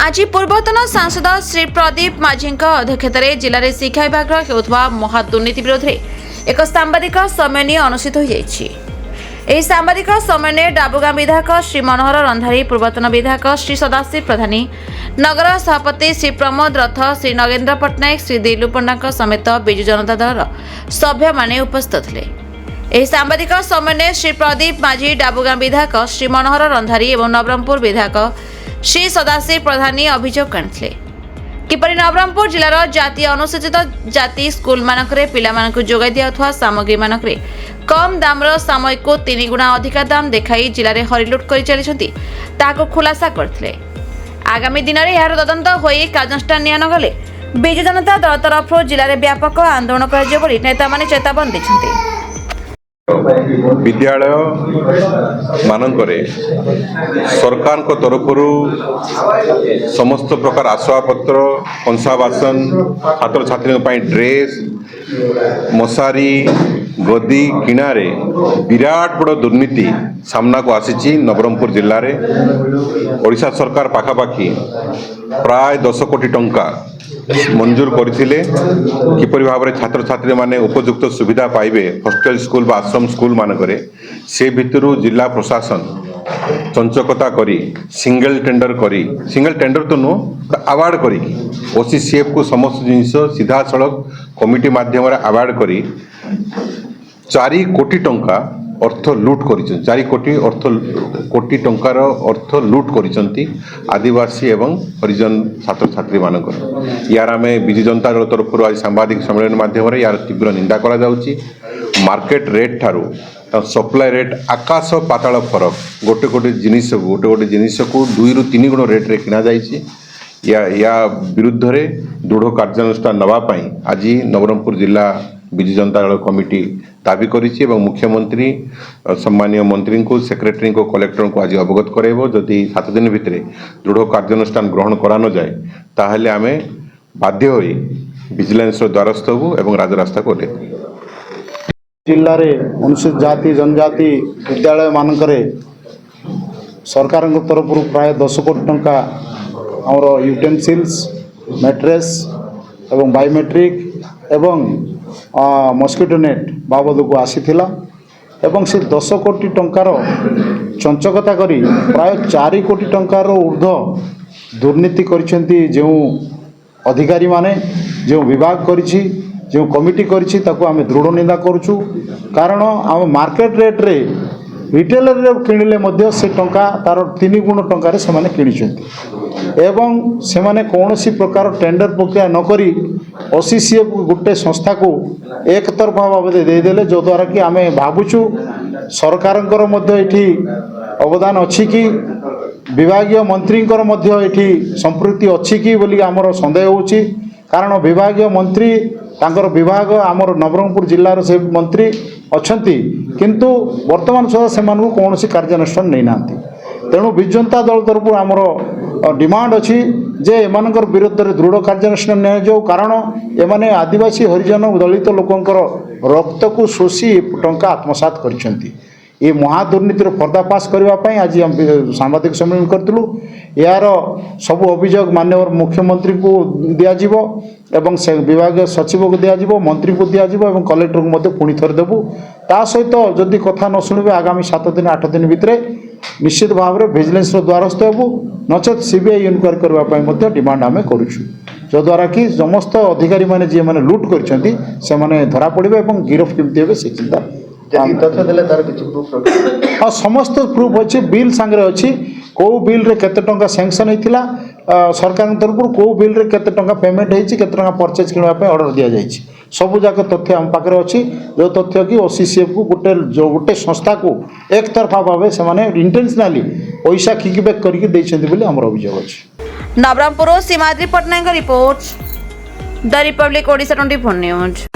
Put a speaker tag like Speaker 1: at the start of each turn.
Speaker 1: आज पूर्वतन सांसद श्री प्रदीप माझी अध्यक्षतार जिले में शिक्षा विभाग होता महादुर्नीति विरोध में एक सांबादिक सम्मेलन अनुष्ठित हो सांबादिक सम्मेलन डाबुगां विधायक श्री मनोहर रंधारी, पूर्वतन विधायक श्री सदाशिव प्रधानी, नगर सभापति श्री प्रमोद रथ, श्री नगेन्द्र पट्टनायक, श्री दिलु पंडा समेत विजु जनता दल सभ्य माने उपस्थित थे। सांबादिक सम्मेलन श्री प्रदीप माझी, डाबुगां विधायक श्री मनोहर रंधारी और नवरंगपुर विधायक श्री सदाशिव प्रधानी अभियोग करते किपरि नवरंगपुर जिलार जातीय अनुसूचित जाति स्कूल मानकरे पिलामानकु जोगाई दियाउथवा सामग्री मानकरे कम दामर सामयिक को 3 गुणा अधिक दाम देखाई जिले हरिलुट कर चली खुलासा करते। आगामी दिन में यार तदंत हो कार्यानुष्ठान निगले विजु जनता दल तरफ जिले में व्यापक आंदोलन कर नेता माने चेतावनी देते।
Speaker 2: विद्यालय मानकरे सरकार को तरफ समस्त प्रकार आसवाबपत्र, कंसा बासन, छात्र छात्री ड्रेस, मशारी, गदी किणारे विराट बड़ दुर्नीति सामना को आसी नवरंगपुर जिले में। ओडिशा सरकार पाखापाखि प्राय 10 कोटी टंका मंजूर करथिले किपरि भाव में छात्र छात्री माने उपयुक्त सुविधा पाइबे हॉस्टल स्कूल बा आश्रम स्कूल मानकरे से भितरु जिला प्रशासन चंचकता करी सिंगल टेंडर तो नो अवार्ड करी ओसीसीएफ को समस्त जिनिस सीधा सड़क कमिटी माध्यम अवार्ड करी 4 कोटी टंका अर्थ लुट कर 4 कोटी टंकार अर्थ लुट कर आदिवासी एवं हरिजन छात्र छात्री मानक यार आम विजु जनता दल तरफ आज सांबादिक सम्मेलन माध्यम यार तीव्र निंदा करा जाउची। मार्केट रेट ठारू सप्लाई रेट आकाश पाताल फरक गोटे गोटे जिनिस को 2 ରୁ 3 गुण रेट रे किना जाइछि। या विरुद्ध रे दृढ़ कार्यानुष्ठान नवापाई आज नवरंगपुर जिला विजु जनता दल कमिटी दाबी करिछि एवं मुख्यमंत्री सम्मानीय मंत्री को सेक्रेटरी को कलेक्टर को आज अवगत कराइबो। जदि 7 दिन भितर दृढ़ कार्यानुष्ठान ग्रहण करा न जाए ताहले आमे बाध्य होई विजिलेंस द्वारस्थ होबु एवं राजरास्ता को ले
Speaker 3: जिल्ला रे अनुसूचित जाति जनजाति विद्यालय मानकरे सरकार तरफ प्राय 10 कोटी टंका आमर यूटेनसिल्स, मैट्रेस एवं बायोमेट्रिक एवं मस्किटो नेट बाबद को आसीथिला एवं से 10 कोटी टंकार चंचकता करी प्राय 4 कोटी टंकार ऊर्ध्व दुर्नीति करिसेंती। जो अधिकारी माने जो विभाग करिछि जो कमिटी करिछि ताको आमे दृढ़ निंदा करूछु। कारण आम मार्केट रेट रे रिटेलर रे किणिले मध्य से टंका तार 3 गुण टंका से माने किणिसेंती एवं से माने कौनसी प्रकार टेंडर प्रक्रिया न करी ओसीसीएफ गोटे संस्था को एक तरफा बाबद देदेले जो द्वारा कि आम भावुचु सरकार अवदान अच्छी कि विभागीय मंत्री संपृक्ति अच्छी कि बोली आमर संदेह होची। कारण विभागीय मंत्री तांकर विभाग आमर नवरंगपुर जिलार से मंत्री अच्छी किंतु वर्तमान सुधा से कौन कार्यानुष्ठान नहीं नांती। तेणु विजु जनता दल तरफ आमर डिमांड अच्छी जे एमानकर विरुद्ध रे दृढ़ कार्यानुष्ठान निया जाऊ। कारण एमाने आदिवासी हरिजन दलित लोकंकर रक्त को शोषी टंका आत्मसात करिसेंती। ये महादुर्नीतिर पर्दाफाश करने आज हम सांबादिक सम्मेलन करूँ। यार सब अभियोग माननीय मुख्यमंत्री को दिज्व एवं से विभाग सचिव को दिज्व, मंत्री को दिज्व एवं कलेक्टर को मध्य पुणी थर देवु। ता सहित जदि कथा न शुणे आगामी 7 दिन 8 दिन भितर निश्चित भाव में विजिलेंस द्वारस्थ हेबु, नचेत सीबीआई इनक्वारी करने डिमांड आम करुछु। जो द्वारा कि समस्त अधिकारी माने जे माने लुट करछंती से माने धरा पड़िबे एवं गिरफ केमती हेबे से चिंता हाँ समस्त प्रूफ अच्छे बिल सांगे अच्छी कौ बिल रे केते टंका सैंक्शन होता सरकार तरफ कौ बिल रे केते टंका पेमेंट होती केते टंका परचेज किणवा ऑर्डर दि जाइए सबू जाक तथ्य आम पाखे अच्छी। जो तथ्य कि ओसीसीएफ को गोटे संस्था को एक तरफा भाव से इंटेंशनाली पैसा किकबैक करके आम अभियोग अच्छी।
Speaker 1: Nabarangpur Simadri Pattnaik report the republic Odisha 24 news.